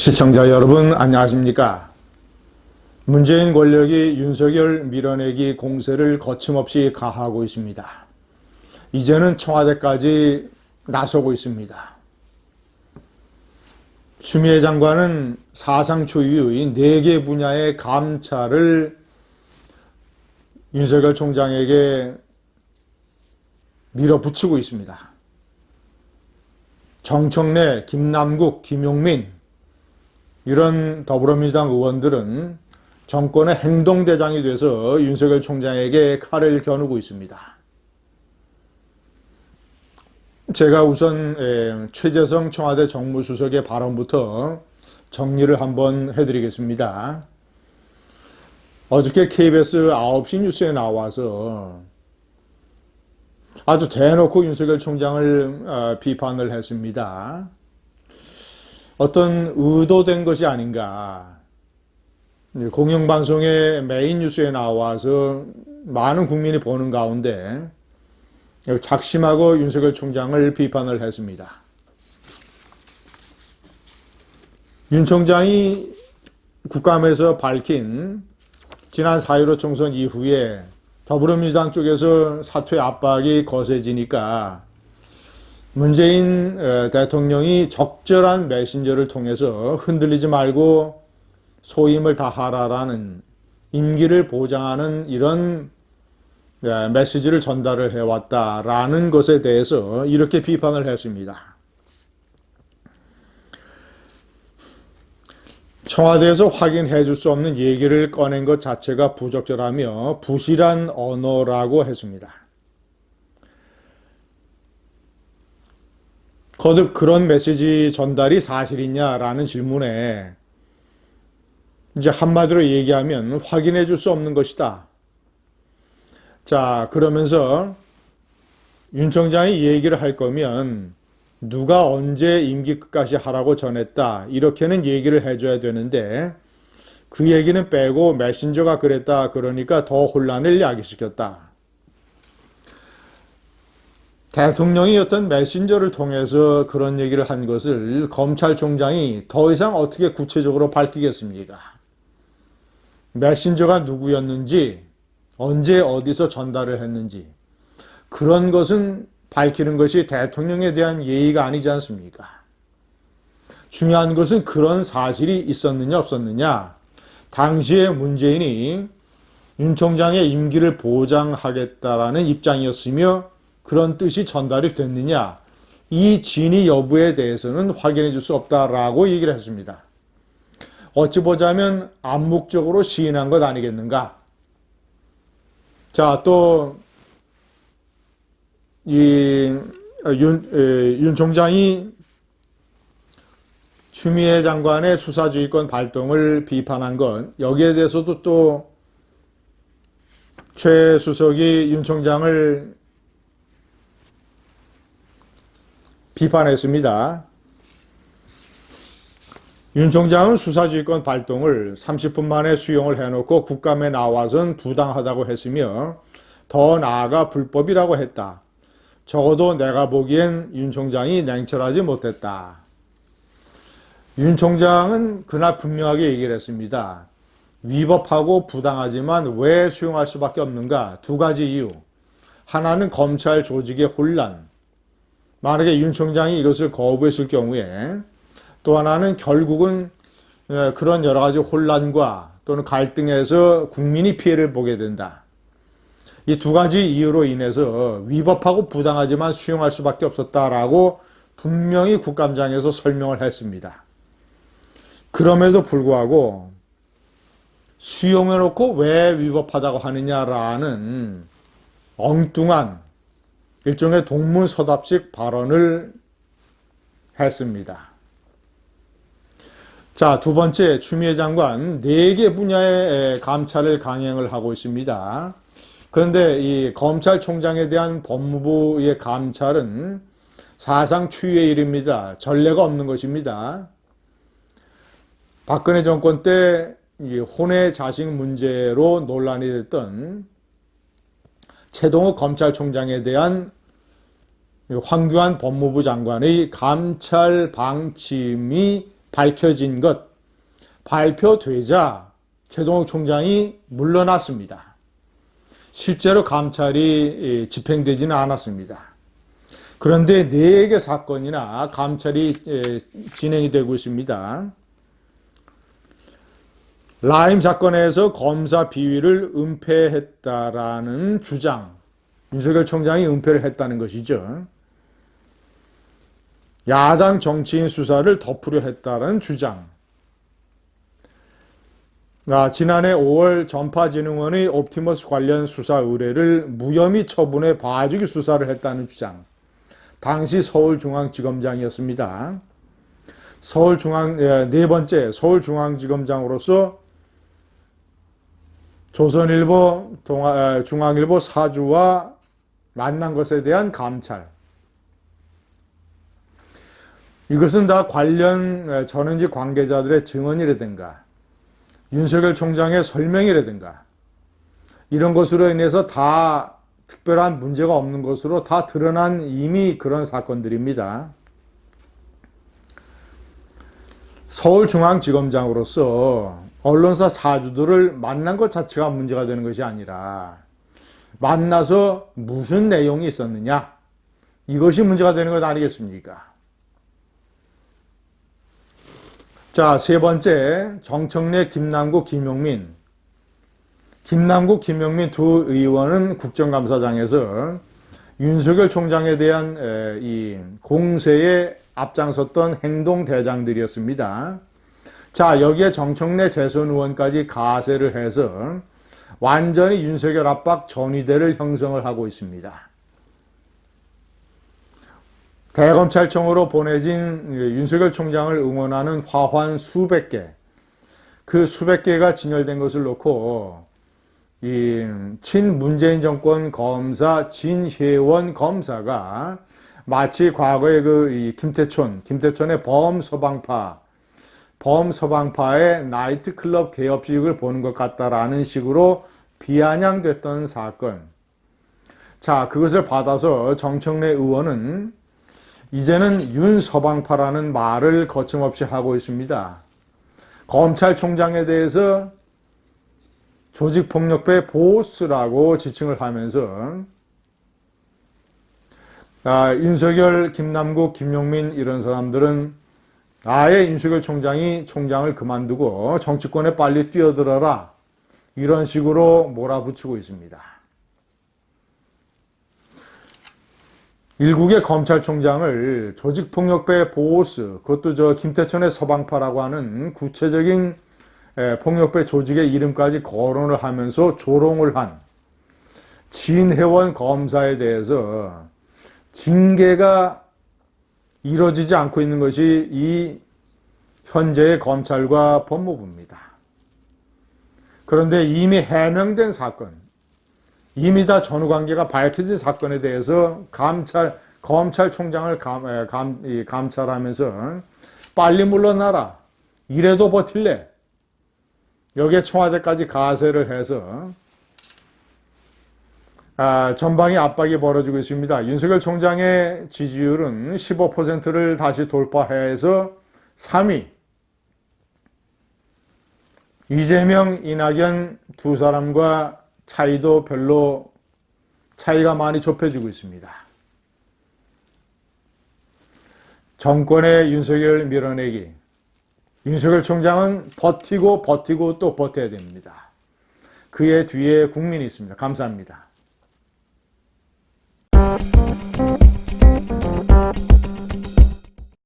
시청자 여러분 안녕하십니까? 문재인 권력이 윤석열 밀어내기 공세를 거침없이 가하고 있습니다. 이제는 청와대까지 나서고 있습니다. 추미애 장관은 사상 초유의 4개 분야의 감찰을 윤석열 총장에게 밀어붙이고 있습니다. 정청래, 김남국, 김용민 이런 더불어민주당 의원들은 정권의 행동대장이 돼서 윤석열 총장에게 칼을 겨누고 있습니다. 제가 우선 최재성 청와대 정무수석의 발언부터 정리를 한번 해드리겠습니다. 어저께 KBS 9시 뉴스에 나와서 아주 대놓고 윤석열 총장을 비판을 했습니다. 어떤 의도된 것이 아닌가. 공영방송의 메인 뉴스에 나와서 많은 국민이 보는 가운데 작심하고 윤석열 총장을 비판을 했습니다. 윤 총장이 국감에서 밝힌 지난 4.15 총선 이후에 더불어민주당 쪽에서 사퇴 압박이 거세지니까 문재인 대통령이 적절한 메신저를 통해서 흔들리지 말고 소임을 다하라라는 임기를 보장하는 이런 메시지를 전달을 해왔다라는 것에 대해서 이렇게 비판을 했습니다. 청와대에서 확인해 줄 수 없는 얘기를 꺼낸 것 자체가 부적절하며 부실한 언어라고 했습니다. 거듭 그런 메시지 전달이 사실이냐라는 질문에 이제 한마디로 얘기하면 확인해 줄 수 없는 것이다. 자, 그러면서 윤 총장이 얘기를 할 거면 누가 언제 임기 끝까지 하라고 전했다. 이렇게는 얘기를 해줘야 되는데 그 얘기는 빼고 메신저가 그랬다. 그러니까 더 혼란을 야기시켰다. 대통령이 어떤 메신저를 통해서 그런 얘기를 한 것을 검찰총장이 더 이상 어떻게 구체적으로 밝히겠습니까? 메신저가 누구였는지, 언제 어디서 전달을 했는지 그런 것은 밝히는 것이 대통령에 대한 예의가 아니지 않습니까? 중요한 것은 그런 사실이 있었느냐 없었느냐. 당시에 문재인이 윤 총장의 임기를 보장하겠다라는 입장이었으며 그런 뜻이 전달이 됐느냐, 이 진위 여부에 대해서는 확인해 줄 수 없다라고 얘기를 했습니다. 어찌 보자면 암묵적으로 시인한 것 아니겠는가. 자, 또 윤 총장이 추미애 장관의 수사주의권 발동을 비판한 것, 여기에 대해서도 또 최 수석이 윤 총장을 비판했습니다. 윤 총장은 수사지휘권 발동을 30분 만에 수용을 해놓고 국감에 나와선 부당하다고 했으며 더 나아가 불법이라고 했다. 적어도 내가 보기엔 윤 총장이 냉철하지 못했다. 윤 총장은 그날 분명하게 얘기를 했습니다. 위법하고 부당하지만 왜 수용할 수밖에 없는가? 두 가지 이유. 하나는 검찰 조직의 혼란. 만약에 윤 총장이 이것을 거부했을 경우에 또 하나는 결국은 그런 여러 가지 혼란과 또는 갈등에서 국민이 피해를 보게 된다. 이 두 가지 이유로 인해서 위법하고 부당하지만 수용할 수밖에 없었다라고 분명히 국감장에서 설명을 했습니다. 그럼에도 불구하고 수용해놓고 왜 위법하다고 하느냐라는 엉뚱한 일종의 동문서답식 발언을 했습니다. 자, 두 번째, 추미애 장관 4개 분야의 감찰을 강행을 하고 있습니다. 그런데 이 검찰총장에 대한 법무부의 감찰은 사상 초유의 일입니다. 전례가 없는 것입니다. 박근혜 정권 때 혼외 자식 문제로 논란이 됐던 최동욱 검찰총장에 대한 황교안 법무부 장관의 감찰 방침이 밝혀진 것, 발표되자 최동욱 총장이 물러났습니다. 실제로 감찰이 집행되지는 않았습니다. 그런데 4개 사건이나 감찰이 진행이 되고 있습니다. 라임 사건에서 검사 비위를 은폐했다라는 주장, 윤석열 총장이 은폐를 했다는 것이죠. 야당 정치인 수사를 덮으려 했다는 주장. 지난해 5월 전파진흥원의 옵티머스 관련 수사 의뢰를 무혐의 처분해 봐주기 수사를 했다는 주장. 당시 서울중앙지검장이었습니다. 네 번째 서울중앙지검장으로서 조선일보, 중앙일보 사주와 만난 것에 대한 감찰. 이것은 다 관련 전현직 관계자들의 증언이라든가 윤석열 총장의 설명이라든가 이런 것으로 인해서 다 특별한 문제가 없는 것으로 다 드러난 이미 그런 사건들입니다. 서울중앙지검장으로서 언론사 사주들을 만난 것 자체가 문제가 되는 것이 아니라 만나서 무슨 내용이 있었느냐, 이것이 문제가 되는 것 아니겠습니까? 자, 3번째, 정청래, 김남국, 김용민. 김남국, 김용민 두 의원은 국정감사장에서 윤석열 총장에 대한 이 공세에 앞장섰던 행동대장들이었습니다. 자, 여기에 정청래 재선 의원까지 가세를 해서 완전히 윤석열 압박 전위대를 형성을 하고 있습니다. 대검찰청으로 보내진 윤석열 총장을 응원하는 화환 수백 개, 그 수백 개가 진열된 것을 놓고 이 친문재인 정권 검사 진혜원 검사가 마치 과거에 이 김태촌의 범서방파의 나이트클럽 개업식을 보는 것 같다라는 식으로 비아냥됐던 사건. 자, 그것을 받아서 정청래 의원은 이제는 윤서방파라는 말을 거침없이 하고 있습니다. 검찰총장에 대해서 조직폭력배 보스라고 지칭을 하면서 윤석열, 김남국, 김용민 이런 사람들은 아예 윤석열 총장이 총장을 그만두고 정치권에 빨리 뛰어들어라, 이런 식으로 몰아붙이고 있습니다. 일국의 검찰총장을 조직폭력배 보스, 그것도 김태천의 서방파라고 하는 구체적인 폭력배 조직의 이름까지 거론을 하면서 조롱을 한 진혜원 검사에 대해서 징계가 이루어지지 않고 있는 것이 이 현재의 검찰과 법무부입니다. 그런데 이미 해명된 사건, 이미 다 전후관계가 밝혀진 사건에 대해서 검찰총장을 감찰하면서 빨리 물러나라, 이래도 버틸래, 여기에 청와대까지 가세를 해서 전방위 압박이 벌어지고 있습니다. 윤석열 총장의 지지율은 15%를 다시 돌파해서 3위. 이재명, 이낙연 두 사람과 차이도 별로 차이가 많이 좁혀지고 있습니다. 정권의 윤석열 밀어내기. 윤석열 총장은 버티고 또 버텨야 됩니다. 그의 뒤에 국민이 있습니다. 감사합니다.